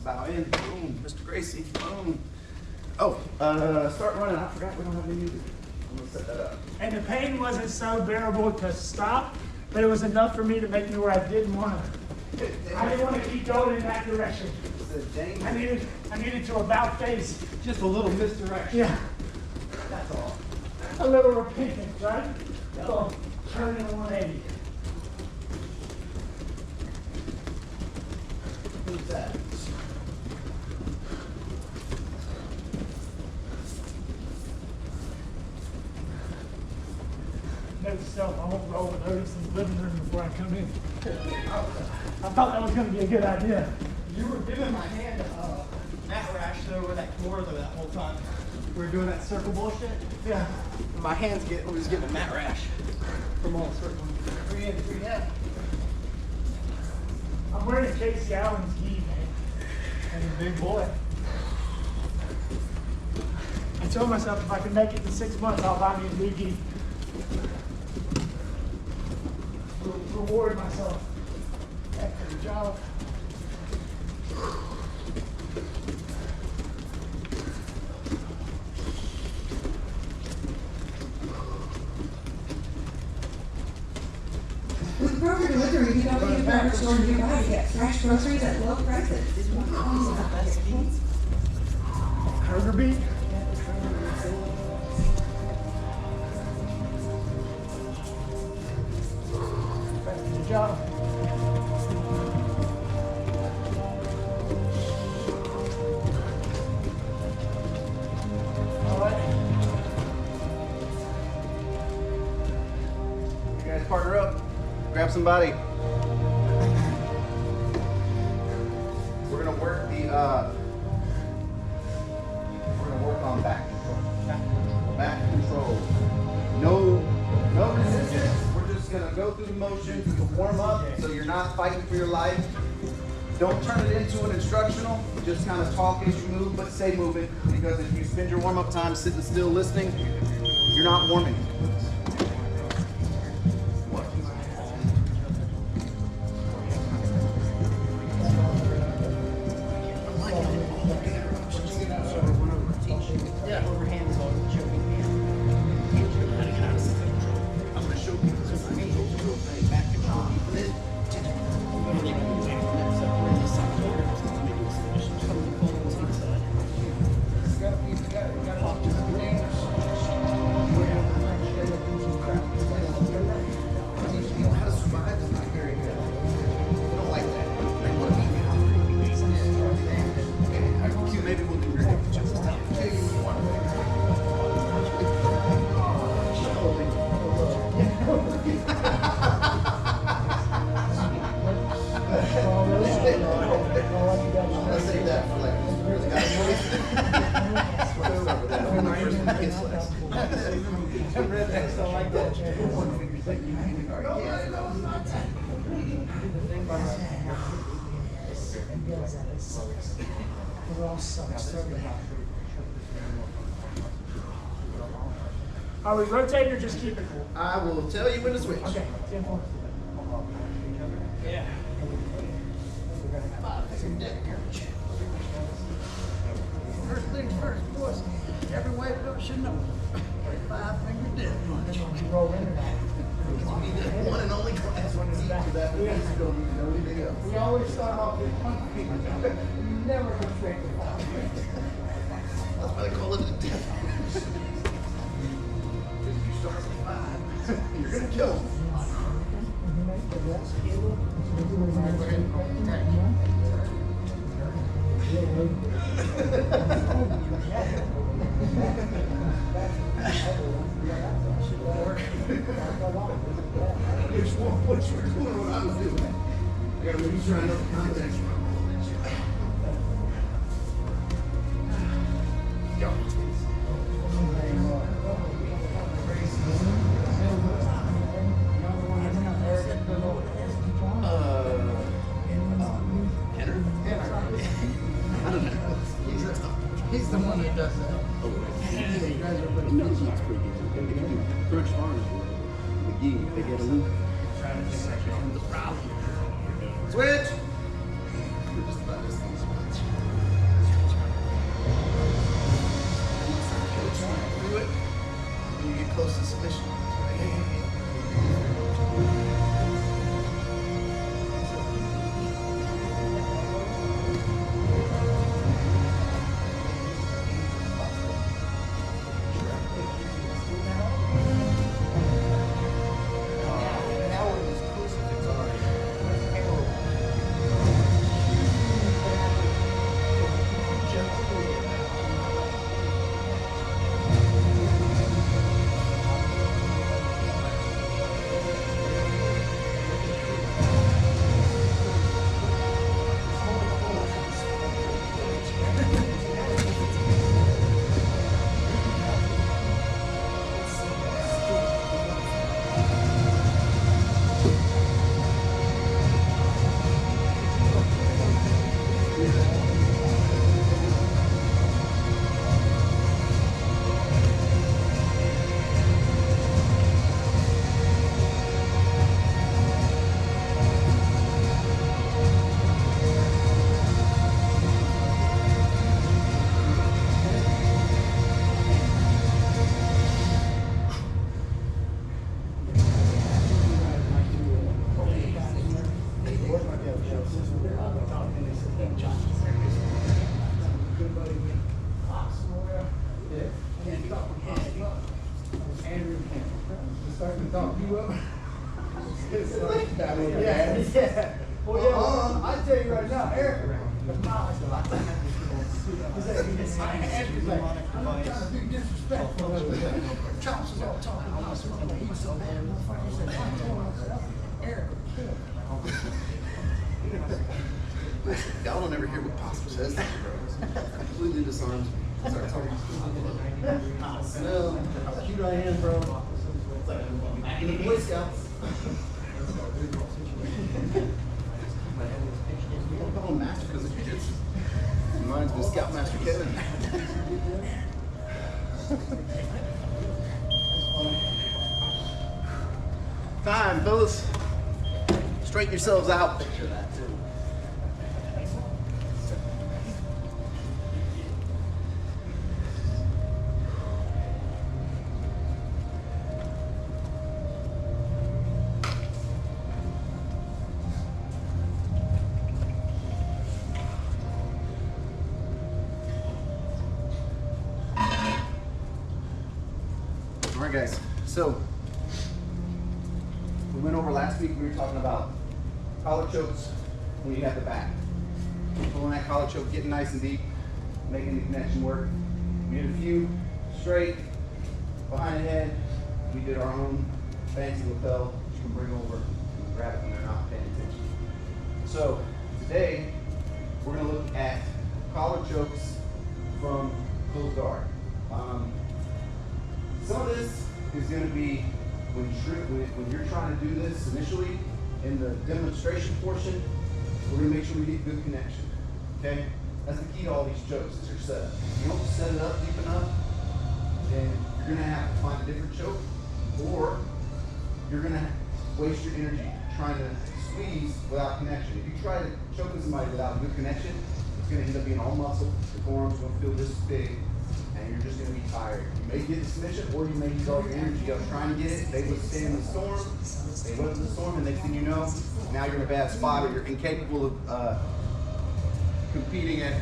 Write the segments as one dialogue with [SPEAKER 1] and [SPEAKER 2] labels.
[SPEAKER 1] bow in. Boom. Mr. Gracie. Boom. Oh, start running. I forgot we don't have any music. I'm gonna set that up.
[SPEAKER 2] And the pain wasn't so bearable to stop, but it was enough for me to make me where I didn't want to. I didn't want to keep going in that direction. I needed to about face.
[SPEAKER 1] Just a little misdirection.
[SPEAKER 2] Yeah.
[SPEAKER 1] That's all.
[SPEAKER 2] A little repentance, right? A little turning 180.
[SPEAKER 1] Who's that?
[SPEAKER 2] Note self, I won't roll with Otis in the living room before I come in. I thought that was going to be a good idea.
[SPEAKER 3] You were giving my hand mat rash over that floor that whole time. We were doing that circle bullshit.
[SPEAKER 2] Yeah.
[SPEAKER 3] My hands was getting mat rash from all circling. 3 in, 3 out.
[SPEAKER 2] I'm wearing a Casey Allen's gi, man.
[SPEAKER 3] And a big boy.
[SPEAKER 2] I told myself if I can make it to 6 months, I'll buy me a new gi. Reward myself after the job.
[SPEAKER 4] With Kroger Delivery, you don't need a grocery store nearby to get fresh groceries at low prices.
[SPEAKER 2] Kroger beef. Good job. All right.
[SPEAKER 1] You guys partner up. Grab somebody. We're gonna work on back control. Back control. No resistance. We're just gonna go through the motion to warm up so you're not fighting for your life. Don't turn it into an instructional. Just kind of talk as you move, but stay moving. Because if you spend your warm-up time sitting still listening, you're not warming.
[SPEAKER 3] Yeah, overhand is always choking me.
[SPEAKER 1] I'm going to show you this back control. How to survive is not very good. They don't like that. They want to be maybe we'll do your just tell Let's save that for like really got
[SPEAKER 3] Rednecks don't like that.
[SPEAKER 2] Are we rotating or just keeping it?
[SPEAKER 1] I will tell you when to switch.
[SPEAKER 2] Okay, 10-4.
[SPEAKER 3] Yeah.
[SPEAKER 5] First things first, boys. Every wife should know. 5-finger death punch.
[SPEAKER 2] Roll into that.
[SPEAKER 1] One and only class one is equal to that. We don't need to know anything else.
[SPEAKER 5] We always start off with punch. Never go straight to 5.
[SPEAKER 1] That's why they call it a death punch. If you start with 5, you're gonna kill them. Which you're doing what I was doing. I gotta make sure I know the context.
[SPEAKER 5] He's the one that does that.
[SPEAKER 1] Crunch farmers McGee, they get a loop. Switch! We're just about this thing switch.
[SPEAKER 3] Yeah. Well, yeah.
[SPEAKER 1] I tell you right now, Eric.
[SPEAKER 5] I'm not trying to be disrespectful. Chops is all talking about something. He's so bad. He said, I'm telling myself, Eric.
[SPEAKER 1] Y'all don't ever hear what Pastor says. Completely disarmed. Sorry, sorry. No, how cute I am, bro. It's like back in the Boy Scouts. Don't call him Master because of jiu-jitsu. Reminds me of Scoutmaster Kevin. Time, fellas. Straighten yourselves out. Picture that too. All right, guys. So we went over last week. We were talking about collar chokes when you have the back. Pulling that collar choke, getting nice and deep, making the connection work. We did a few straight behind the head. We did our own fancy lapel, which you can bring over and grab it when they're not paying attention. So today we're going to look at collar chokes from closed guard. Some of this is going to be when you're trying to do this initially in the demonstration portion. We're going to make sure we get good connection. Okay, that's the key to all these chokes. Is your setup. If you don't set it up deep enough, then you're going to have to find a different choke, or you're going to waste your energy trying to squeeze without connection. If you try to choke somebody without a good connection, it's going to end up being all muscle. The forearm's going to feel this big, and you're just going to be tired. You may get the submission, or you may use all your energy up trying to get it. They withstand the storm. They weather the storm, and next thing you know, now you're in a bad spot, or you're incapable of competing at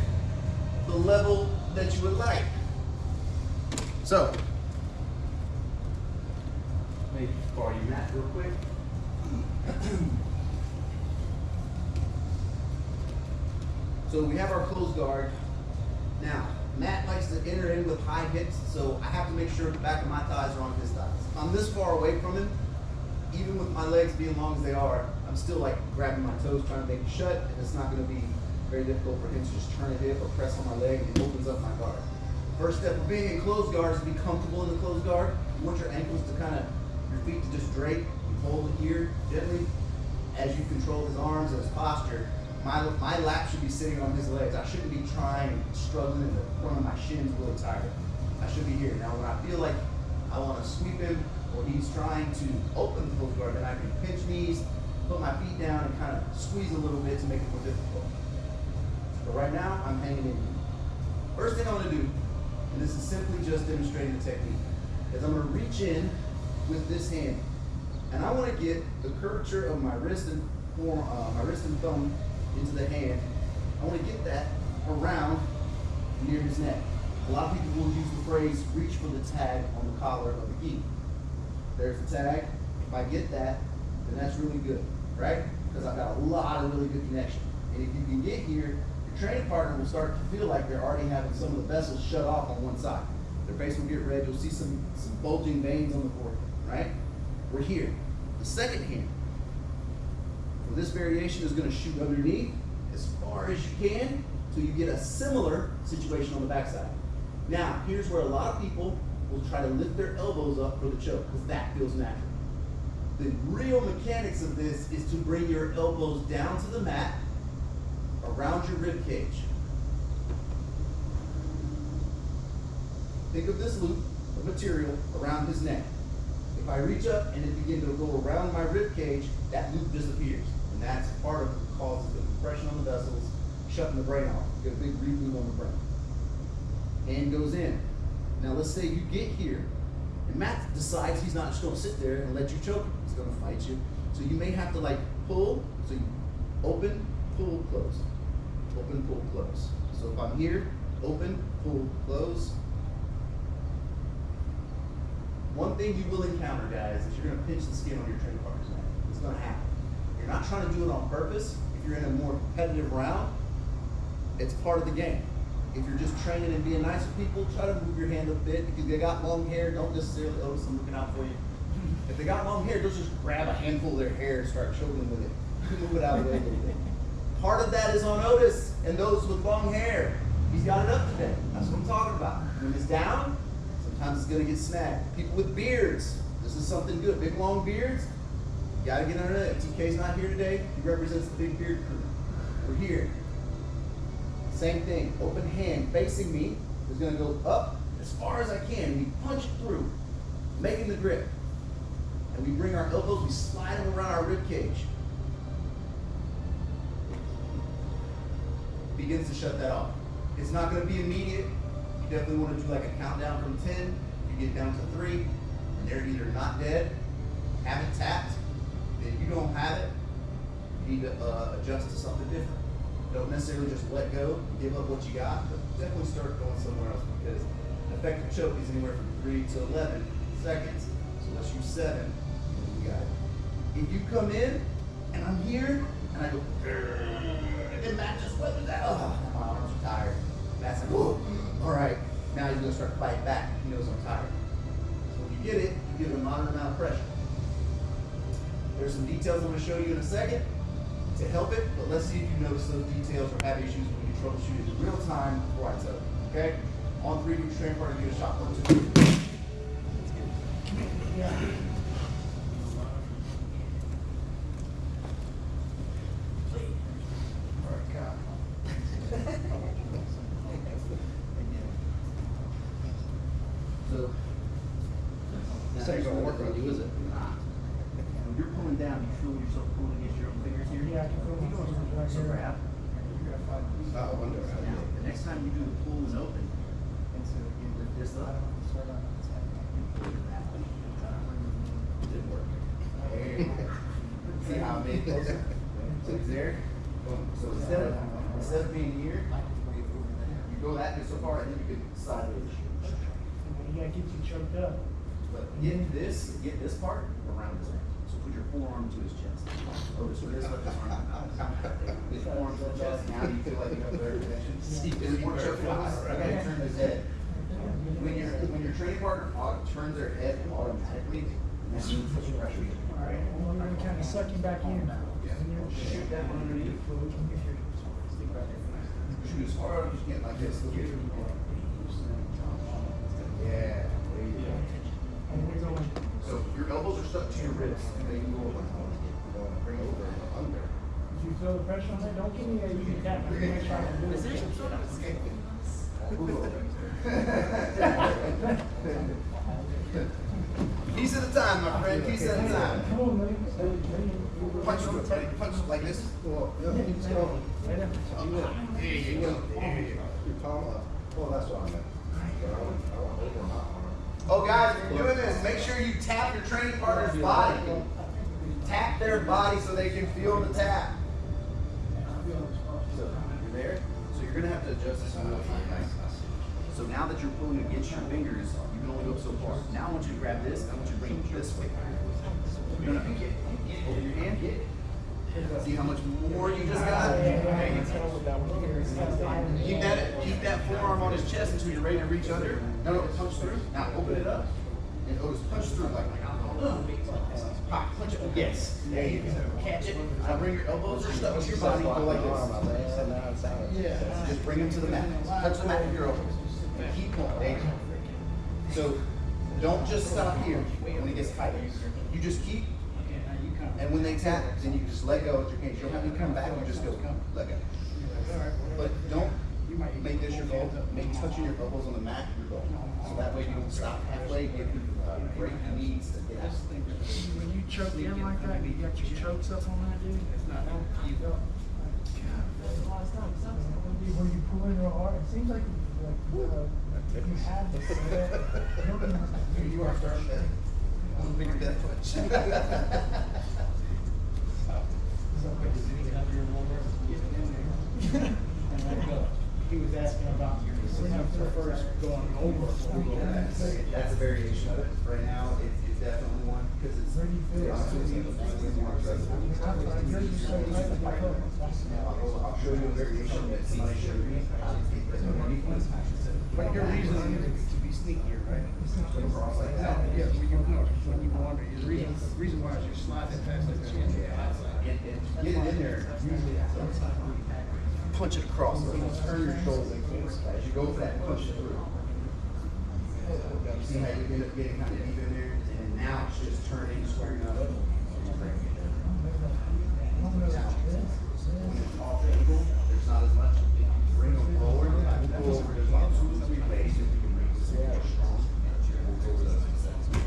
[SPEAKER 1] the level that you would like. So, let me borrow your mat real quick. So we have our closed guard. Now, Matt likes to enter in with high hips, so I have to make sure the back of my thighs are on his thighs. If I'm this far away from him, even with my legs being long as they are, I'm still like grabbing my toes, trying to make it shut, and it's not going to be very difficult for him to just turn a hip or press on my leg, and it opens up my guard. First step of being in closed guard is to be comfortable in the closed guard. You want your ankles to kind of, your feet to just drape. You hold it here gently as you control his arms and his posture. My lap should be sitting on his legs. I shouldn't be struggling in the front of my shins really tired. I should be here. Now when I feel like I want to sweep him, or he's trying to open the closed guard, then I can pinch knees, put my feet down, and kind of squeeze a little bit to make it more difficult. But right now, I'm hanging in here. First thing I want to do, and this is simply just demonstrating the technique, is I'm going to reach in with this hand, and I want to get the curvature of my wrist and thumb into the hand. I want to get that around near his neck. A lot of people will use the phrase, reach for the tag on the collar of the gi. There's the tag. If I get that, then that's really good, right? Because I've got a lot of really good connection. And if you can get here, your training partner will start to feel like they're already having some of the vessels shut off on one side. Their face will get red. You'll see some bulging veins on the forehead, right? We're here. The second hand, for this variation, is going to shoot underneath as far as you can till you get a similar situation on the backside. Now, here's where a lot of people will try to lift their elbows up for the choke because that feels natural. The real mechanics of this is to bring your elbows down to the mat around your rib cage. Think of this loop of material around his neck. If I reach up and it begins to go around my rib cage, that loop disappears. And that's part of what causes the compression on the vessels, shutting the brain off. Get a big reboot on the brain. Hand goes in. Now let's say you get here, and Matt decides he's not just going to sit there and let you choke him. He's going to fight you. So you may have to like pull, so you open, pull, close. Open, pull, close. So if I'm here, open, pull, close. One thing you will encounter, guys, is you're going to pinch the skin on your training partner's neck. It's going to happen. You're you're not trying to do it on purpose, if you're in a more competitive round, it's part of the game. If you're just training and being nice with people, try to move your hand a bit. If they got long hair, don't necessarily, oh, I'm looking out for you. If they got long hair, don't just grab a handful of their hair and start choking them with it. Move it out of the way a little bit. Part of that is on Otis and those with long hair. He's got it up today. That's what I'm talking about. When it's down, sometimes it's gonna get snagged. People with beards, this is something good. Big long beards, you gotta get under that. TK's not here today. He represents the big beard crew. We're here. Same thing, open hand facing me is gonna go up as far as I can. We punch through, making the grip. And we bring our elbows, we slide them around our rib cage. Begins to shut that off. It's not gonna be immediate. You definitely wanna do like a countdown from 10. You get down to 3, and they're either not dead, haven't tapped. If you don't have it, you need to adjust to something different. Don't necessarily just let go, give up what you got, but definitely start going somewhere else because effective choke is anywhere from 3 to 11 seconds. So let's use 7, and you got it. If you come in, and I'm here, and I go, and then Matt just weathers that, oh, my arms are tired. Matt's like, whoa, all right, now he's gonna start fighting back. He knows I'm tired. So when you get it, you give it a moderate amount of pressure. There's some details I'm gonna show you in a second to help it, but let's see if you notice those details or have issues when you troubleshoot it in real time before I tell you, okay? On 3, you train partner, give it a shot. 1, 2, 3.
[SPEAKER 2] Yeah.
[SPEAKER 1] All right, God. So, this ain't gonna work on you, is it? When you're pulling down, you feel yourself pulling against your own fingers here?
[SPEAKER 2] Yeah, I can feel it.
[SPEAKER 1] So grab. Oh, under. Now, the next time you do the pull and open, lift this up. Didn't work. There you go. See how I made it closer? So it's there. Boom. So instead of being here, you go that so far and then you can sideways.
[SPEAKER 2] You gotta get you choked up.
[SPEAKER 1] But get this part around his neck. So put your forearm to his chest. Oh, so this up his arm. His forearm to the chest. Now you feel like you have better connection. Is it more choking? Okay, turn his head. When your training partner turns their head automatically, that means push pressure.
[SPEAKER 2] Alright, I'm gonna kind of suck you back in.
[SPEAKER 1] Shoot that one underneath. Shoot as hard as you can, like this. Yeah, there you go.
[SPEAKER 2] And we're going.
[SPEAKER 1] So your elbows are stuck to your wrists, and then you go over. Bring over under.
[SPEAKER 2] Do you feel the pressure on that? Don't give me a you can tap. I'm gonna try to do it.
[SPEAKER 1] Piece at a time, my friend. Piece at a time.
[SPEAKER 2] Come on, man.
[SPEAKER 1] Punch like this.
[SPEAKER 2] Right there.
[SPEAKER 1] There you go. There you go.
[SPEAKER 6] Well, that's what I meant. But I want over my arm.
[SPEAKER 1] Oh, guys, if you're doing this, make sure you tap your training partner's body. Tap their body so they can feel the tap. So you're there. So you're gonna have to adjust this a little bit. So now that you're pulling against your fingers, you can only go so far. Now I want you to grab this. I want you to bring it this way. No, no, over your hand. See how much more you just got? Keep that forearm on his chest until you're ready to reach under. No, punch through. Now open it up. And Otis, punch through like pop, punch it. Yes. There you go. Catch it. Now bring your elbows or stuck to your body. Go like this. Yeah. Just bring them to the mat. Touch the mat with your elbows. And keep pulling. There you go. So don't just stop here when it gets tight. You just keep. And when they tap, then you just let go with your hands. You don't have to come back, you just go, let go. But don't make this your goal. Make touching your elbows on the mat your goal. So that way you don't stop halfway, give you break your knees to get out.
[SPEAKER 2] When you choke in like that, you got your chokes up on that, dude. When you pull in real hard, it seems like you have this.
[SPEAKER 1] You are starting to bigger death twitch.
[SPEAKER 3] he was asking about when you prefers going over.
[SPEAKER 1] That's a variation of it. Right now, it's definitely one, because it's. I'll show you a variation that seems to be.
[SPEAKER 5] But your reason is to be sneakier, right?
[SPEAKER 1] Cross like that.
[SPEAKER 5] Yeah, when you wander, the reason why is you're sliding past the chin.
[SPEAKER 1] Get it in there. Punch it across. Turn your shoulder as you go for that, push it through. See how you end up getting kind of deep in there, and then now it's just turning, squaring up. Now, when it's off angle, there's not as much. If you bring them forward, pull over, there's about 2 or 3 ways that you can make this more strong. We'll go over those in a second.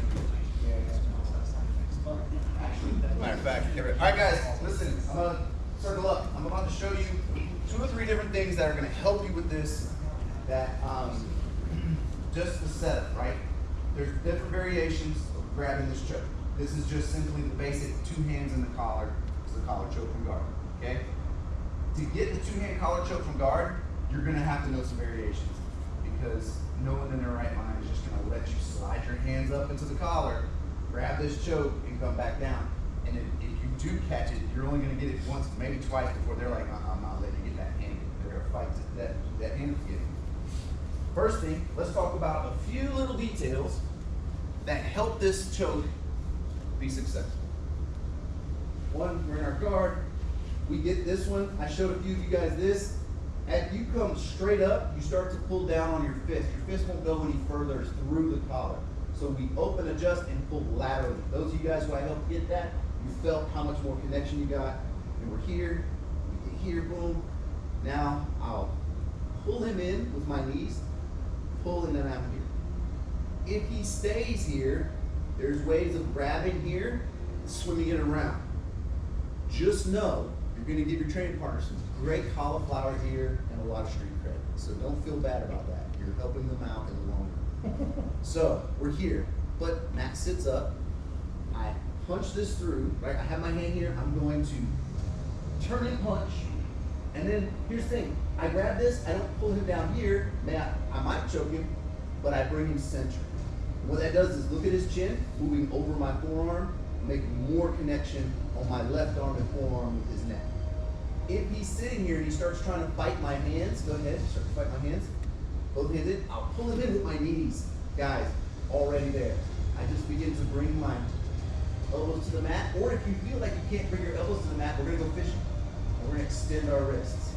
[SPEAKER 1] Matter of fact, all right, guys, listen. I'm gonna circle up. I'm about to show you 2 or 3 different things that are gonna help you with this. That just the setup, right? There's different variations of grabbing this choke. This is just simply the basic 2 hands in the collar. It's the collar choke from guard. Okay. To get the 2-hand collar choke from guard, you're gonna have to know some variations, because no one in their right mind is just gonna let you slide your hands up into the collar, grab this choke, and come back down. And if you do catch it, you're only going to get it once, maybe twice before they're like, I'm not letting you get that hand. They're going to fight that hand to get it. First thing, let's talk about a few little details that help this choke be successful. One, we're in our guard. We get this one. I showed a few of you guys this. As you come straight up, you start to pull down on your fist. Your fist won't go any further through the collar. So we open, adjust, and pull laterally. Those of you guys who I helped get that, you felt how much more connection you got. And we're here, we get here, boom. Now I'll pull him in with my knees, pull, and then I'm here. If he stays here, there's ways of grabbing here, swimming it around. Just know, you're gonna give your training partner some great cauliflower here and a lot of street cred. So don't feel bad about that. You're helping them out in the long run. So we're here, but Matt sits up. I punch this through, right? I have my hand here. I'm going to turn and punch. And then here's the thing. I grab this. I don't pull him down here. I might choke him, but I bring him center. What that does is look at his chin, moving over my forearm, making more connection on my left arm and forearm with his neck. If he's sitting here and he starts trying to fight my hands, go ahead, start to fight my hands. Both hands in. I'll pull him in with my knees. Guys, already there. I just begin to bring my elbows to the mat, or if you feel like you can't bring your elbows to the mat, we're gonna go fishing. And we're gonna extend our wrists.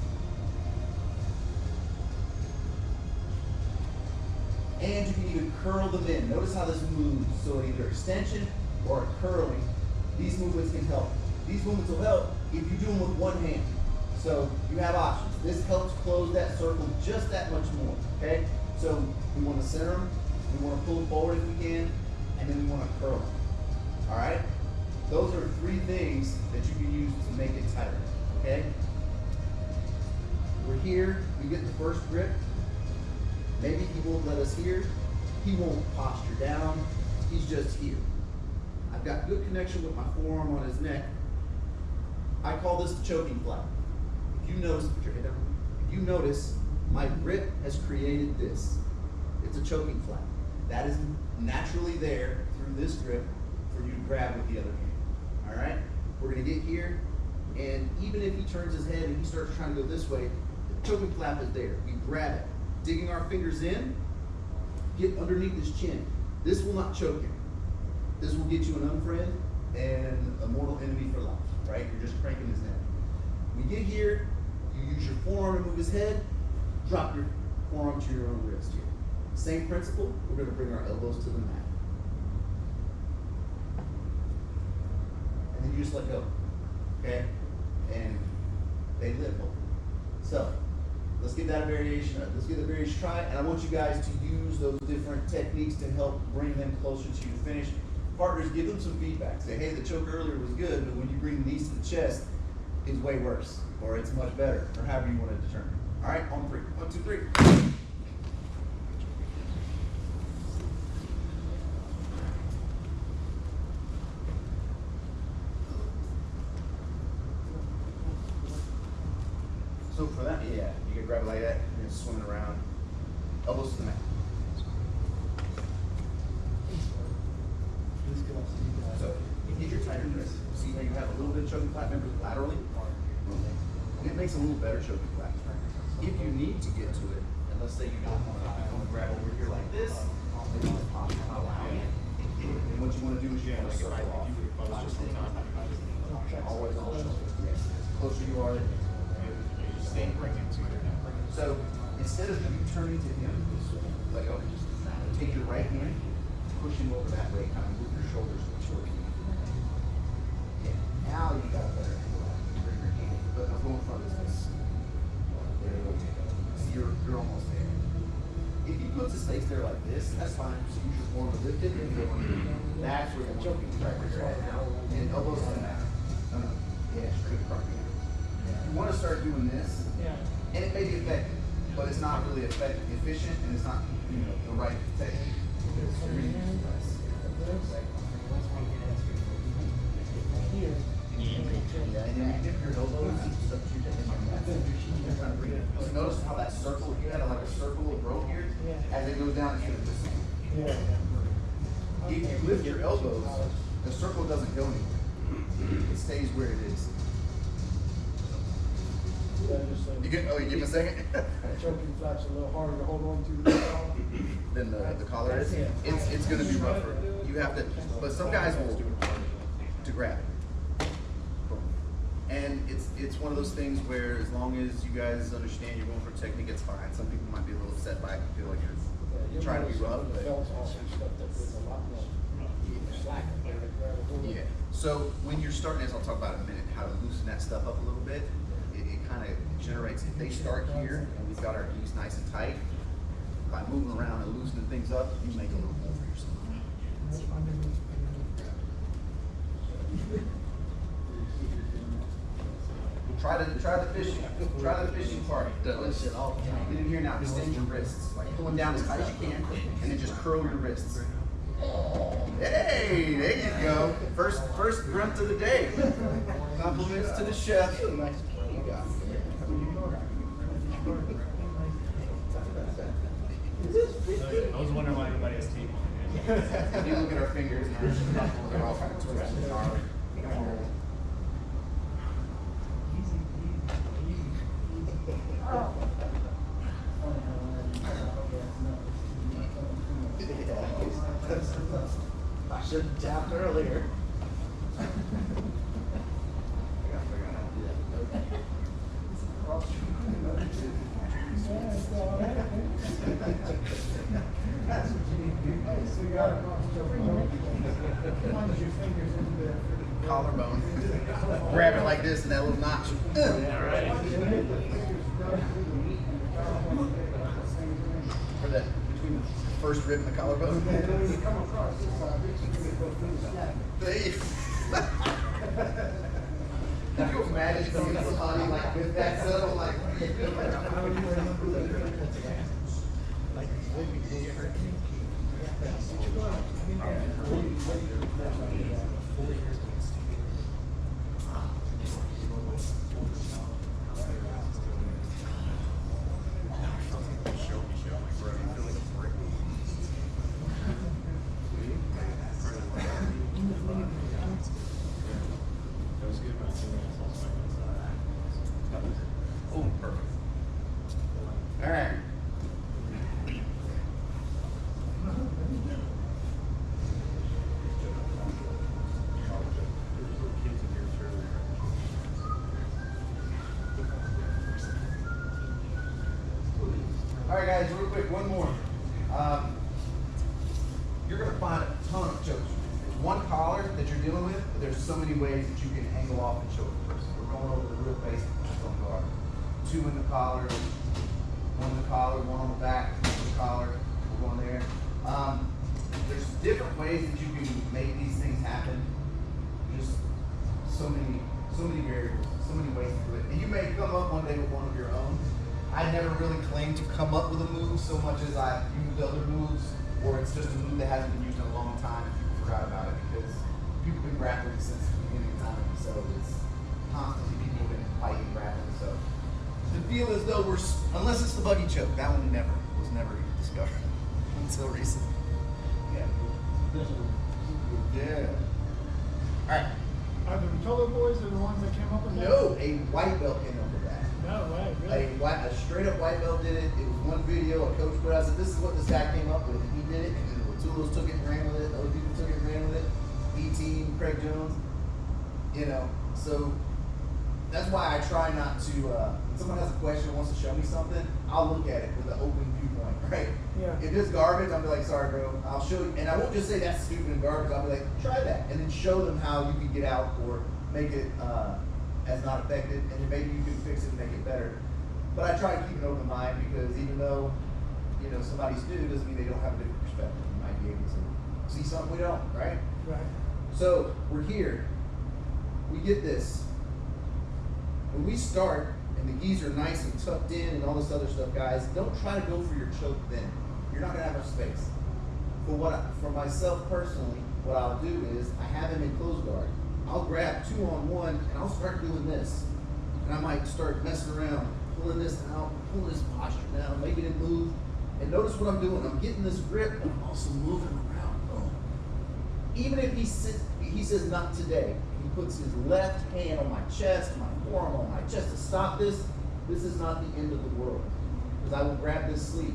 [SPEAKER 1] And you can even curl them in. Notice how this moves. So either extension or curling. These movements can help. These movements will help if you do them with one hand. So you have options. This helps close that circle just that much more, okay? So we want to center them, we want to pull them forward if we can, and then we want to curl them, all right? Those are 3 things that you can use to make it tighter, okay? We're here, we get the first grip. Maybe he won't let us here. He won't posture down. He's just here. I've got good connection with my forearm on his neck. I call this the choking flap. If you notice, put your head down. If you notice, my grip has created this. It's a choking flap. That is naturally there through this grip for you to grab with the other hand. All right? We're gonna get here, and even if he turns his head and he starts trying to go this way, the choking flap is there. We grab it, digging our fingers in, get underneath his chin. This will not choke him. This will get you an unfriend and a mortal enemy for life, right? You're just cranking his neck. We get here, you use your forearm to move his head, drop your forearm to your own wrist here. Same principle, we're gonna bring our elbows to the mat. And then you just let go, okay? And they live. So, let's get that variation, let's get the variation try, and I want you guys to use those different techniques to help bring them closer to your finish. Partners, give them some feedback. Say, hey, the choke earlier was good, but when you bring the knees to the chest, it's way worse, or it's much better, or however you want to determine. All right, on 3. 1, 2, 3. So for that, yeah, you can grab it like that, and you're swimming around. Elbows to the mat. So, you get your tighter wrist. See how you have a little bit of choking flap, remember laterally? And it makes a little better choking flap. If you need to get to it, and let's say you don't want to grab over here like this, then you pop it out. And what you want to do is you want to circle off. Always on the shoulder. Yes. The closer you are, stay bring it to you. So instead of you turning to him, let go. Take your right hand, push him over that way, kind of move your shoulders toward you. Yeah. Now you got a better angle. Bring your hand, but I'm going in front of this. There you go. See, you're almost there. If he puts his face there like this, that's fine. So use your form to lift it and go under. That's where you're choking right where you're at now. And elbows to the mat. Yeah, straight across. You want to start doing this, and it may be effective, but it's not really efficient, and it's not the right technique. Yeah, and then you dip your elbows and substitute it in your mat. Notice how that circle, you had like a circle of rope here, as it goes down, it's going to descend. If you lift your elbows, the circle doesn't go anywhere. It stays where it is. You give me a second?
[SPEAKER 5] Choking flap's a little harder to hold on to
[SPEAKER 1] Than the collar is. It's going to be rougher. You have to, but some guys will to grab it. And it's one of those things where as long as you guys understand you're going for technique, it's fine. Some people might be a little set by it and feel like you're trying to be rough, but yeah. So when you're starting, as I'll talk about in a minute, how to loosen that stuff up a little bit, it kind of generates, if they start here and we've got our knees nice and tight, by moving around and loosening things up, you make a little more for yourself. Try the fishing part. Get in here now, extend your wrists. Like pulling down as high as you can, and then just curl your wrists. Hey, there you go. First grunt of the day. Compliments to the chef.
[SPEAKER 6] I was wondering why everybody has tape on
[SPEAKER 1] If you look at our fingers, they're all kind of twisted and gnarly.
[SPEAKER 3] I should have tapped earlier.
[SPEAKER 1] Collarbone. Grab it like this and that little notch. For that between the first rib and the collarbone. Can you imagine seeing somebody like with that settle like oh, perfect. All right. All right, guys, real quick, one more. You're going to find a ton of chokes. There's one collar that you're dealing with, but there's so many ways that you can angle off and choke the person. We're going over the real basic choke guard. 2 in the collar, 1 in the collar, 1 on the back, 2 in the collar. We're going there. There's different ways that you can make these things happen. Just so many variables, so many ways to do it. And you may come up one day with one of your own. I never really claim to come up with a move so much as I use other moves, or it's just a move that hasn't been used in a long time and people forgot about it because people have been grappling since the beginning of time. So it's constantly people have been fighting grappling. So to feel as though unless it's the buggy choke, that one was never discovered until recently. Yeah. All right.
[SPEAKER 2] Are the Rotolo boys the ones that came up with that?
[SPEAKER 1] No, a white belt came up with that.
[SPEAKER 2] No way, really?
[SPEAKER 1] A straight up white belt did it. It was one video a coach put out. Said, this is what this guy came up with. And he did it. And then Tulos took it and ran with it. Other people took it and ran with it. E-Team, Craig Jones. You know, so that's why I try not to, when someone has a question and wants to show me something, I'll look at it with an open viewpoint, right?
[SPEAKER 2] Yeah.
[SPEAKER 1] If it's garbage, I'll be like, sorry, bro. I'll show you. And I won't just say that's stupid and garbage. I'll be like, try that. And then show them how you can get out or make it as not affected. And then maybe you can fix it and make it better. But I try to keep an open mind because even though, you know, somebody's new doesn't mean they don't have a different perspective. You might be able to see something we don't, right?
[SPEAKER 2] Right.
[SPEAKER 1] So we're here. We get this. When we start, and the geese are nice and tucked in and all this other stuff, guys, don't try to go for your choke then. You're not gonna have enough space. For myself personally, what I'll do is I have him in close guard. I'll grab 2-on-1 and I'll start doing this. And I might start messing around, pulling this out, pulling this posture down, making it move. And notice what I'm doing. I'm getting this grip, but I'm also moving around. Oh. Even if he says not today, he puts his left hand on my chest, my forearm on my chest to stop this. This is not the end of the world. Because I will grab this sleeve.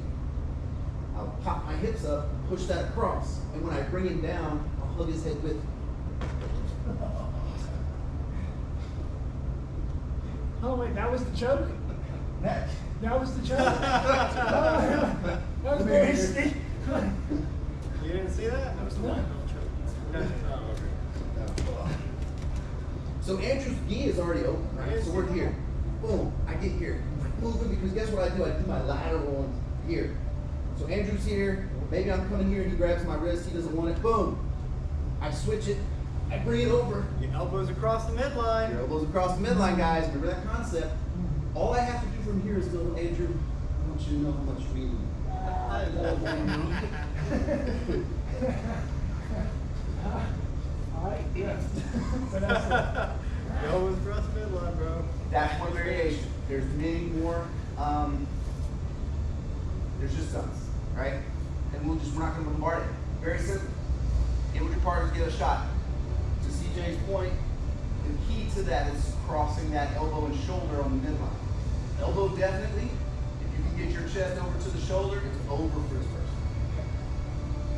[SPEAKER 1] I'll pop my hips up, push that across, and when I bring him down, I'll hug his head with me.
[SPEAKER 2] Oh wait, that was the choke?
[SPEAKER 1] That
[SPEAKER 2] That was the choke? That was very sneaky.
[SPEAKER 3] You didn't see that? That was the one.
[SPEAKER 1] So Andrew's gi is already open, right? So we're here. Boom, I get here. I'm moving because guess what I do? I do my lateral one here. So Andrew's here. Maybe I'm coming here and he grabs my wrist. He doesn't want it. Boom. I switch it. I bring it over.
[SPEAKER 3] Your elbows across the midline.
[SPEAKER 1] Your elbows across the midline, guys. Remember that concept. All I have to do from here is go, Andrew, I want you to know how much we need.
[SPEAKER 2] All right, yeah. So that's it.
[SPEAKER 3] Your elbows across the midline, bro.
[SPEAKER 1] That's one variation. There's many more. There's just tons, right? And we're not going to bombard it. Very simple. Get with your partners, get a shot. To CJ's point, the key to that is crossing that elbow and shoulder on the midline. Elbow definitely. If you can get your chest over to the shoulder, it's over for this person.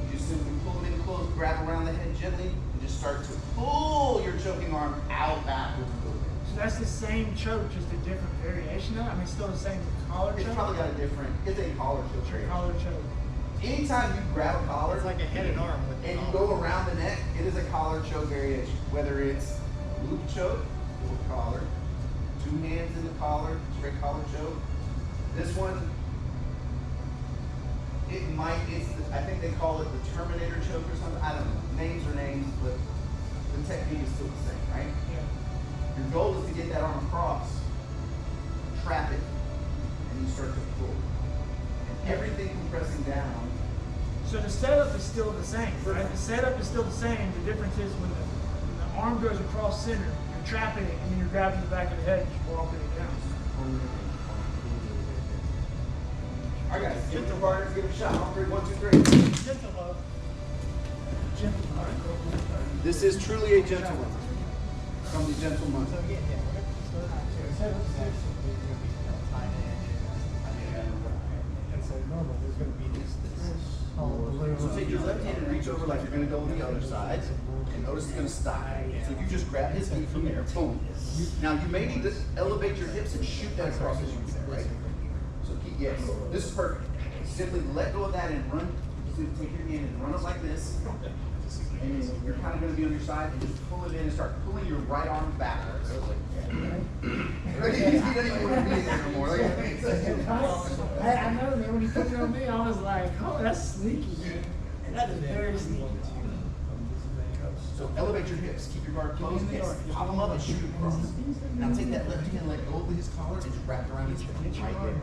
[SPEAKER 1] You just simply pull them in close, grab around the head gently, and just start to pull your choking arm out backwards.
[SPEAKER 2] So that's the same choke, just a different variation of it? I mean, still the same collar
[SPEAKER 1] It's
[SPEAKER 2] choke?
[SPEAKER 1] probably got a different, it's a collar choke variation.
[SPEAKER 2] Collar choke.
[SPEAKER 1] Anytime you grab a collar
[SPEAKER 3] It's like a head and arm with the
[SPEAKER 1] and you
[SPEAKER 3] collar.
[SPEAKER 1] go around the neck, it is a collar choke variation. Whether it's loop choke or collar, 2 hands in the collar, straight collar choke. This one, I think they call it the Terminator choke or something. I don't know. Names are names, but the technique is still the same, right?
[SPEAKER 2] Yeah.
[SPEAKER 1] Your goal is to get that arm across, trap it, and you start to pull. And everything compressing down.
[SPEAKER 2] So the setup is still the same, right? The setup is still the same. The difference is when the arm goes across center, you're trapping it, and then you're grabbing the back of the head and just walking it down.
[SPEAKER 1] All right, guys, give it your partners, give it a shot. On 3, 1, 2, 3.
[SPEAKER 2] Gentle love. Gentle love.
[SPEAKER 1] This is truly a gentle one. From the gentleman.
[SPEAKER 3] So yeah, and so normal, there's going to be this
[SPEAKER 1] So take your left hand and reach over like you're going to go on the other side. And notice it's going to stop. So you just grab his feet from there. Boom. Now you may need to elevate your hips and shoot that across as you can, right? So keep, yes, this is perfect. Simply let go of that and run. So take your hand and run it like this. And then you're kind of going to be on your side and just pull it in and start pulling your right arm backwards. He doesn't even want to be there no more.
[SPEAKER 2] I know, man, when you put it on me, I was like, oh, that's sneaky. That is very sneaky.
[SPEAKER 1] So elevate your hips, keep your guard closed, yes. Pop them up and shoot across. Now take that left hand, let go of his collar, and just wrap it around his hip right there.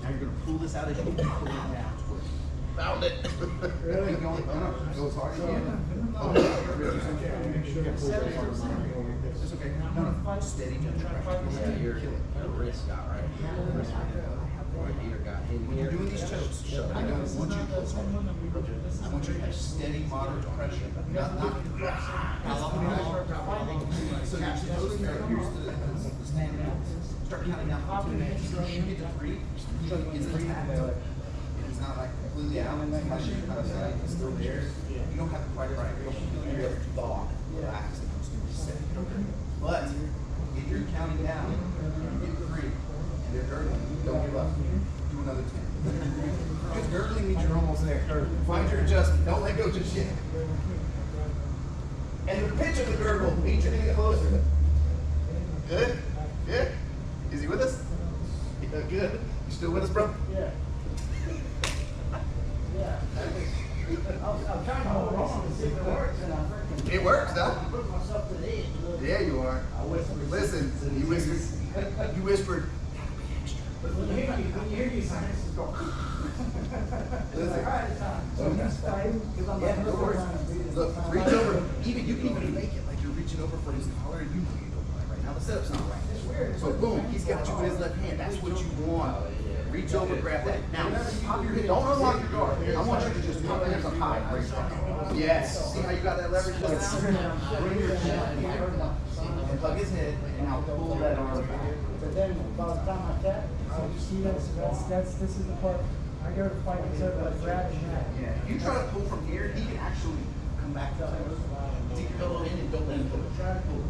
[SPEAKER 1] Now you're going to pull this out as you pull it down towards you. Found it. Really? Go as hard as you can. It's okay. No, steady.
[SPEAKER 6] Yeah, your wrist got right. Either got hit
[SPEAKER 1] When you're doing these chokes, I don't want you to close hard. I want you to have steady, moderate pressure. Not so you're supposed to here's the standard. Start counting down from 2 minutes. You get to 3. It's intact. It's not like completely out. It's still there. You don't have to fight it right. You don't feel your thought. Relax. But if you're counting down, you get 3, and they're gurgling, don't give up. Do another 10. Because gurgling means you're almost there. Find your adjustment. Don't let go just yet. And the pitch of the gurgle means you're going to get closer. Good? Good? Is he with us? Yeah, good. You still with us, bro?
[SPEAKER 2] Yeah. Yeah. I'm trying to hold on to see if it works, and I'm freaking.
[SPEAKER 1] It works, huh?
[SPEAKER 2] Put myself to the edge.
[SPEAKER 1] Yeah, you are. Listen, you whispered. You whispered.
[SPEAKER 2] When you hear these sinuses go.
[SPEAKER 1] Listen.
[SPEAKER 2] Yeah,
[SPEAKER 1] no worries. Look, reach over. Even you can even make it like you're reaching over for his collar, and you know you don't like right now. The setup's not right. So boom, he's got you in his left hand. That's what you want. Reach over, grab that. Now, pop your hip. Don't unlock your guard. I want you to just pop your hips up high. Yes. See how you got that leverage just now? Bring your chin up and hug his head, and now pull that arm back.
[SPEAKER 2] But then by the time I tap, so you see this is the part I go to fight this over like grabbing that.
[SPEAKER 1] Yeah. If you try to pull from here, he can actually come back to us. Take your elbow in and don't let him pull. Try to pull.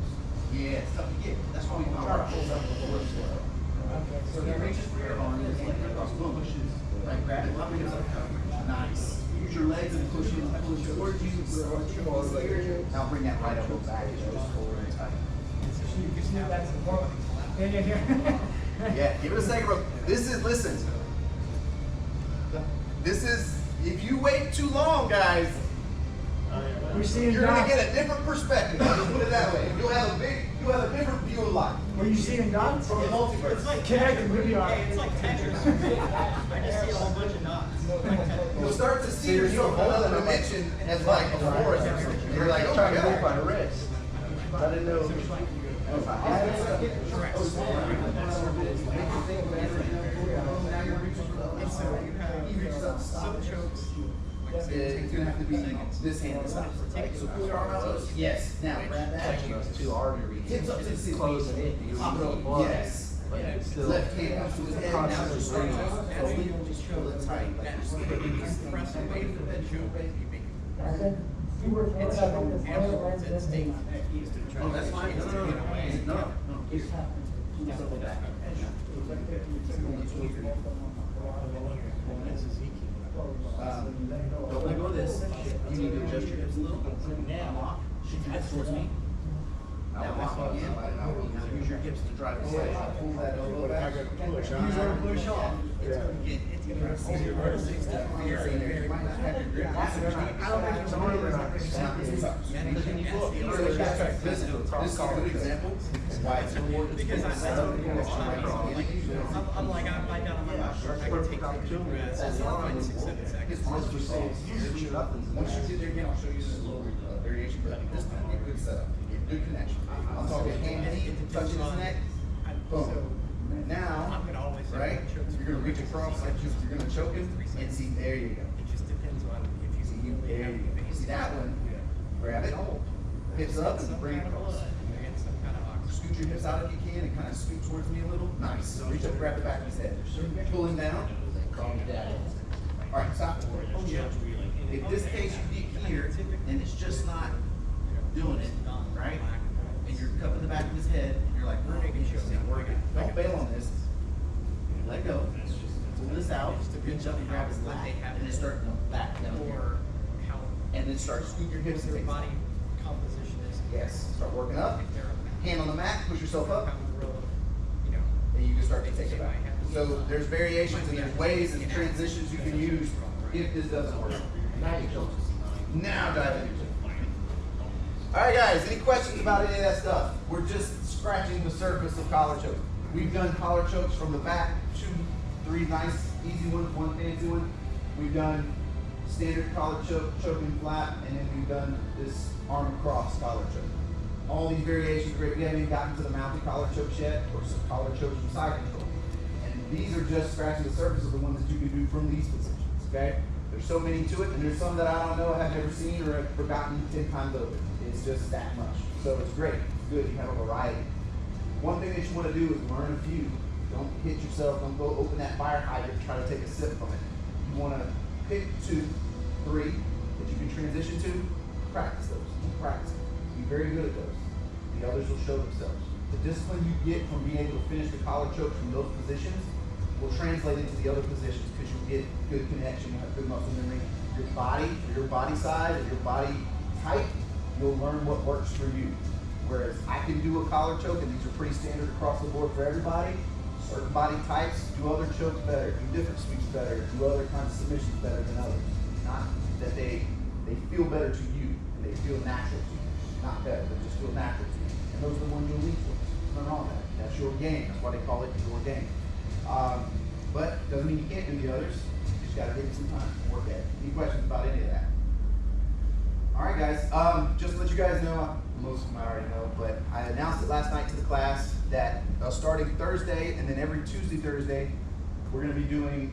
[SPEAKER 1] Yeah, it's tough to get. That's why we found our pulls up before it's slow. So he reaches for your arm, his leg across, boom, pushes. Right, grab it, pop your hips up. Nice. Use your legs and push towards you. Now bring that right elbow back as you just hold it tight.
[SPEAKER 2] You see that's important. Yeah.
[SPEAKER 1] Yeah, give it a second, bro. Listen. This is, if you wait too long, guys,
[SPEAKER 2] We're seeing
[SPEAKER 1] you're gonna
[SPEAKER 2] dots.
[SPEAKER 1] get a different perspective. Let's put it that way. You'll have a different view of life.
[SPEAKER 2] Were you seeing dots?
[SPEAKER 1] From a multiverse.
[SPEAKER 3] It's like
[SPEAKER 2] Connected with you.
[SPEAKER 3] It's like Tetris. I just see a whole bunch of dots.
[SPEAKER 1] You'll start to see yourself in another dimension as like a forest or something. You're like, oh my God.
[SPEAKER 6] my wrist. I didn't know.
[SPEAKER 1] It's gonna have to be this hand this side. So pull your arm out. Yes. Now grab that.
[SPEAKER 6] Too hard to reach.
[SPEAKER 1] Hips up to the ceiling.
[SPEAKER 6] Closing it.
[SPEAKER 1] Pop it up. Yes.
[SPEAKER 6] But it's still.
[SPEAKER 1] Left hand comes to his head. Now just pull it tight. Oh, that's fine. No. Circle back. Don't let go of this. You need to adjust your hips a little. Now, shoot your hips towards me. Now walk again. Now use your hips to drive the way. Pull that elbow back. Use our push off. It's gonna be easier to six to very, very. Might not have your grip. I don't think it's over. This is a good example. Why it's important.
[SPEAKER 3] Because I'm like, I'm lying down on my back. I can take 2 breaths. That's 6-7 seconds.
[SPEAKER 1] Once you get there again, I'll show you this little variation, but this time get good setup, get good connection. I'm talking hand and knee, touching his neck, boom. Now, right, you're gonna reach across, like you're gonna choke him, and see, there you go.
[SPEAKER 3] It just depends on if you see
[SPEAKER 1] There you go. You see that one? Grab it, hips up, and bring it across. Scoot your hips out if you can, and kind of scoot towards me a little. Nice. Reach up, grab the back of his head. Pull him down. Calm down. All right, stop. If this case you get here, and it's just not doing it, right? And you're cupping the back of his head, and you're like, we're making sure it's working. Don't bail on this. Let go. Pull this out. Reach up and grab his leg, and then start back down here. And then start scoot your hips and
[SPEAKER 3] your
[SPEAKER 1] take
[SPEAKER 3] body composition is.
[SPEAKER 1] Yes. Start working up. Hand on the mat. Push yourself up.
[SPEAKER 3] You know,
[SPEAKER 1] And you can start to take it back. So there's variations and there's ways and transitions you can use if this doesn't work. Now dive into it. All right, guys. Any questions about any of that stuff? We're just scratching the surface of collar choke. We've done collar chokes from the back, 2, 3 nice, easy ones, 1 fancy one. We've done standard collar choke and flap, and then we've done this arm across collar choke. All these variations, we haven't even gotten to the mounted collar chokes yet, or some collar chokes from side control. And these are just scratching the surface of the ones that you can do from these positions, okay? There's so many to it, and there's some that I don't know, have never seen, or have forgotten 10 times over. It's just that much. So it's great, it's good, you have a variety. One thing that you want to do is learn a few. Don't hit yourself, don't go open that fire hydrant and try to take a sip from it. You want to pick 2, 3 that you can transition to, practice those, practice them. Be very good at those. The others will show themselves. The discipline you get from being able to finish the collar choke from those positions will translate into the other positions because you'll get good connection, you'll have good muscle memory. Your body, for your body size and your body type, you'll learn what works for you. Whereas I can do a collar choke, and these are pretty standard across the board for everybody. Certain body types do other chokes better, do different sweeps better, do other kinds of submissions better than others. Not that they feel better to you, and they feel natural to you. Not better, they just feel natural to you. And those are the ones you'll lead for. Nothing wrong with that. That's your game. That's why they call it your game. But doesn't mean you can't do the others. You just gotta take some time to work at it. Any questions about any of that? All right, guys. Just to let you guys know, most of them I already know, but I announced it last night to the class that starting Thursday and then every Tuesday, Thursday, we're gonna be doing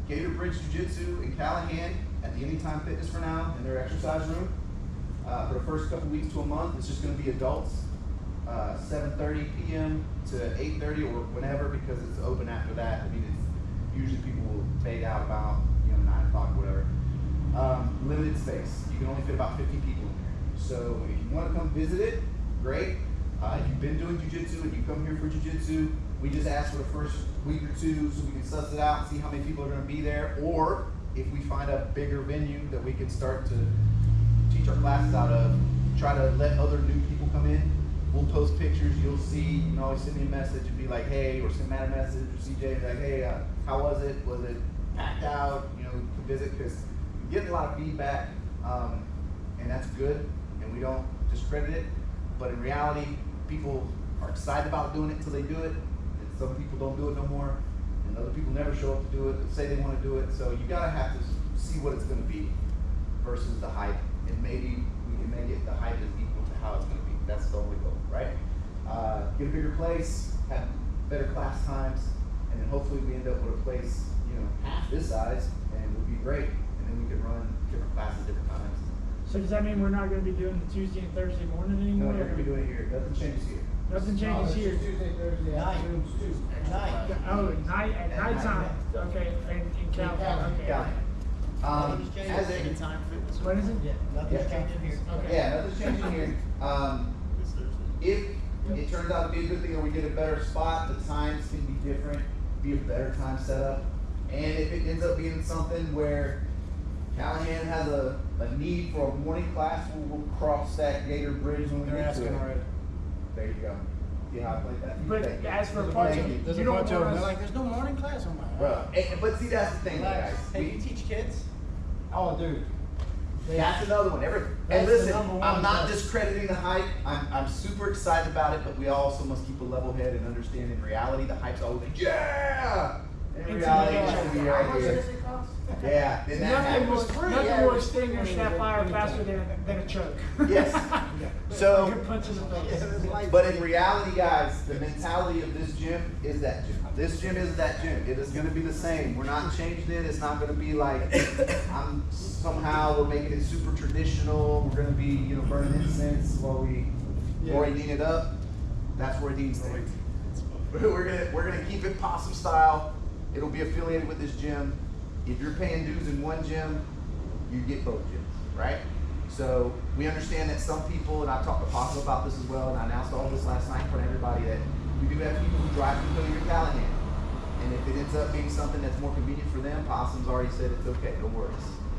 [SPEAKER 1] Gator Bridge Jiu-Jitsu in Callahan at the Anytime Fitness for now in their exercise room. For the first couple weeks to a month, it's just gonna be adults. 7:30 p.m. to 8:30 or whenever, because it's open after that. I mean, it's usually people will fade out about 9 o'clock or whatever. Limited space. You can only fit about 50 people in there. So if you want to come visit it, great. If you've been doing jiu-jitsu and you come here for jiu-jitsu, we just ask for the first week or two so we can suss it out and see how many people are going to be there. Or if we find a bigger venue that we can start to teach our classes out of, try to let other new people come in. We'll post pictures, you'll see, you can always send me a message and be like, hey, or send Matt a message, or CJ, like, hey, how was it? Was it packed out? To visit, because we get a lot of feedback, and that's good, and we don't discredit it, but in reality, people are excited about doing it until they do it, and some people don't do it no more, and other people never show up to do it, and say they want to do it, so you gotta have to see what it's gonna be versus the hype, and maybe we can make it the hype is equal to how it's gonna be. That's the only goal, right? Get a bigger place, have better class times, and then hopefully we end up with a place, half this size, and it would be great. And then we can run different classes different times.
[SPEAKER 2] So does that mean we're not going to be doing the Tuesday and Thursday morning anymore?
[SPEAKER 1] No, you're gonna be doing it here. Nothing changes here.
[SPEAKER 2] Nothing changes here.
[SPEAKER 5] Tuesday, Thursday, afternoons too.
[SPEAKER 3] At night.
[SPEAKER 2] Oh, at nighttime. Okay, in California. Okay.
[SPEAKER 1] Nothing's changing. As it,
[SPEAKER 3] Anytime Fitness.
[SPEAKER 2] What is it?
[SPEAKER 3] Yeah, nothing's changing here.
[SPEAKER 2] Okay.
[SPEAKER 1] yeah, nothing's changing here. If it turns out to be a good thing or we get a better spot, the times can be different, be a better time setup. And if it ends up being something where Callahan has a need for a morning class, we'll cross that Gator Bridge when we
[SPEAKER 3] They're
[SPEAKER 1] get to
[SPEAKER 3] asking
[SPEAKER 1] it.
[SPEAKER 3] already.
[SPEAKER 1] There you go. See how I played that?
[SPEAKER 2] But
[SPEAKER 1] Thank you.
[SPEAKER 2] as for
[SPEAKER 1] Thank
[SPEAKER 2] parts,
[SPEAKER 1] you.
[SPEAKER 2] you don't want
[SPEAKER 3] They're
[SPEAKER 2] us.
[SPEAKER 3] like, there's no morning class on my.
[SPEAKER 1] Bruh, but see, that's the thing, guys.
[SPEAKER 3] Hey, you teach kids? Oh, dude.
[SPEAKER 1] That's another one. And
[SPEAKER 3] That's the
[SPEAKER 1] listen,
[SPEAKER 3] number one
[SPEAKER 1] I'm not
[SPEAKER 3] test.
[SPEAKER 1] discrediting the hype. I'm super excited about it, but we also must keep a level head and understand in reality the hype's always like, yeah! In reality, it's gonna be right here. Yeah, then that
[SPEAKER 2] Nothing
[SPEAKER 1] happens.
[SPEAKER 2] will extend your snap fire faster than a choke.
[SPEAKER 1] Yes. So,
[SPEAKER 2] Good punch in the face.
[SPEAKER 1] but in reality, guys, the mentality of this gym is that gym. This gym is that gym. It is going to be the same. We're not changing it. It's not going to be like we're making it super traditional. We're going to be burning incense while we Dean it up. That's where Dean's staying. We're gonna keep it possum style. It'll be affiliated with this gym. If you're paying dues in one gym, you get both gyms, right? So we understand that some people, and I've talked to Possum about this as well, and I announced all this last night in front of everybody, that we do have people who drive from Hilliard to Callahan. And if it ends up being something that's more convenient for them, Possum's already said it's okay, no worries.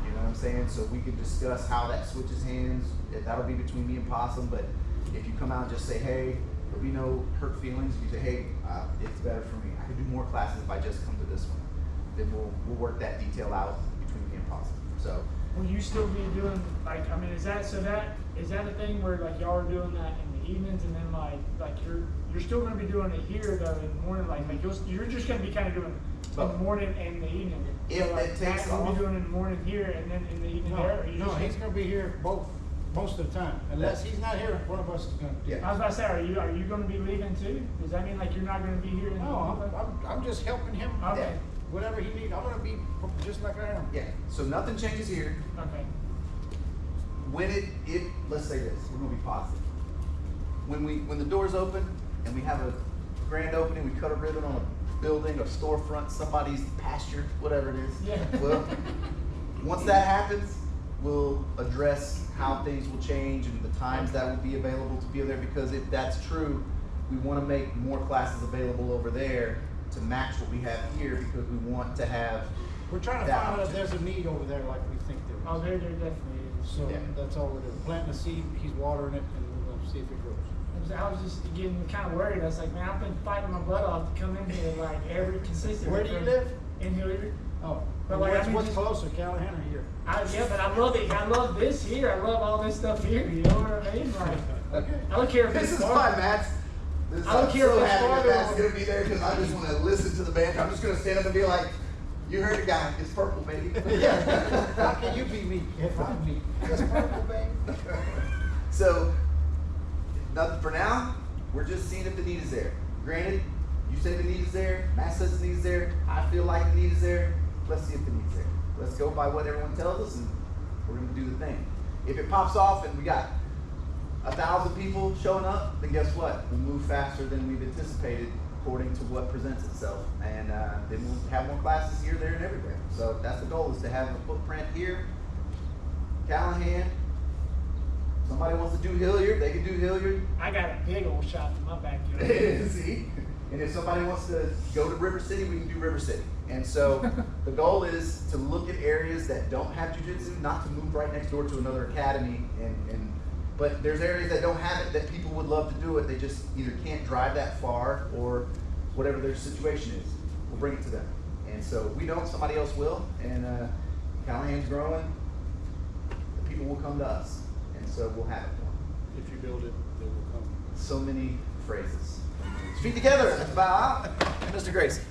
[SPEAKER 1] You know what I'm saying? So we can discuss how that switches hands. That'll be between me and Possum, but if you come out and just say, hey, there'll be no hurt feelings. If you say, hey, it's better for me. I could do more classes if I just come to this one. Then we'll work that detail out between me and Possum. So.
[SPEAKER 2] Will you still be doing is that a thing where like y'all are doing that in the evenings and then like you're still gonna be doing it here though in the morning, like you're just gonna be kind of doing the morning and the evening.
[SPEAKER 1] If
[SPEAKER 2] So, like,
[SPEAKER 1] it takes
[SPEAKER 2] Matt will
[SPEAKER 1] off-
[SPEAKER 2] be doing it in the morning here and then in the evening there, or you
[SPEAKER 5] No,
[SPEAKER 2] just
[SPEAKER 5] he's gonna be here most of the time. Unless he's not here, one of us is gonna do it.
[SPEAKER 1] Yeah.
[SPEAKER 2] I was about to say, are you gonna be leaving too? Does that mean like you're not gonna be here? In
[SPEAKER 5] No, I'm just helping him.
[SPEAKER 2] Okay.
[SPEAKER 5] Whatever he needs, I'm gonna be just like I am.
[SPEAKER 1] Yeah, so nothing changes here.
[SPEAKER 2] Okay.
[SPEAKER 1] When let's say this, we're gonna be positive. When the doors open and we have a grand opening, we cut a ribbon on a building, a storefront, somebody's pasture, whatever it is.
[SPEAKER 2] Yeah.
[SPEAKER 1] Well, once that happens, we'll address how things will change and the times that will be available to be there, because if that's true, we wanna make more classes available over there to match what we have here, because we want to have.
[SPEAKER 5] We're trying to
[SPEAKER 1] that
[SPEAKER 5] find out if
[SPEAKER 1] opportunity.
[SPEAKER 5] there's a need over there like we think there is.
[SPEAKER 2] Oh, there definitely is.
[SPEAKER 5] So
[SPEAKER 1] Yeah.
[SPEAKER 5] that's all we're doing. Planting a seed, he's watering it, and we're gonna see if it grows.
[SPEAKER 2] I was just getting kind of worried. I was like, man, I've been fighting my butt off to come in here like every consistent.
[SPEAKER 5] Where do you live?
[SPEAKER 2] In Hilliard.
[SPEAKER 5] Oh,
[SPEAKER 2] But like, I mean,
[SPEAKER 5] what's
[SPEAKER 2] just-
[SPEAKER 5] closer, Callahan or here?
[SPEAKER 2] Yeah, but I love it. I love this here. I love all this stuff here. You know what I mean? Like,
[SPEAKER 5] Okay.
[SPEAKER 2] I don't care if
[SPEAKER 1] This
[SPEAKER 2] it's
[SPEAKER 1] is
[SPEAKER 2] far.
[SPEAKER 1] why Matt's.
[SPEAKER 2] I don't care if it's
[SPEAKER 1] happy
[SPEAKER 2] farther
[SPEAKER 1] that Matt's
[SPEAKER 2] or-
[SPEAKER 1] gonna be there, because I just want to listen to the band. I'm just gonna stand up and be like, "You heard the guy. It's purple, baby."
[SPEAKER 5] Yeah. How can you be me if I'm me? It's purple, baby.
[SPEAKER 1] So, nothing for now. We're just seeing if the need is there. Granted, you say the need is there. Matt says the need is there. I feel like the need is there. Let's see if the need is there. Let's go by what everyone tells us, and we're gonna do the thing. If it pops off and we got 1,000 people showing up, then guess what? We'll move faster than we've anticipated according to what presents itself. And then we'll have more classes here, there, and everywhere. So that's the goal, is to have a footprint here. Callahan. Somebody wants to do Hilliard, they can do Hilliard.
[SPEAKER 2] I got a big old shop in my backyard.
[SPEAKER 1] See? And if somebody wants to go to River City, we can do River City. And so the goal is to look at areas that don't have jiu-jitsu, not to move right next door to another academy, but there's areas that don't have it that people would love to do it. They just either can't drive that far or whatever their situation is. We'll bring it to them. And so we don't, somebody else will. And Callahan's growing. The people will come to us. And so we'll have it for them.
[SPEAKER 5] If you build it, they will come.
[SPEAKER 1] So many phrases. Feet together, let's bow out. Mr. Grayson.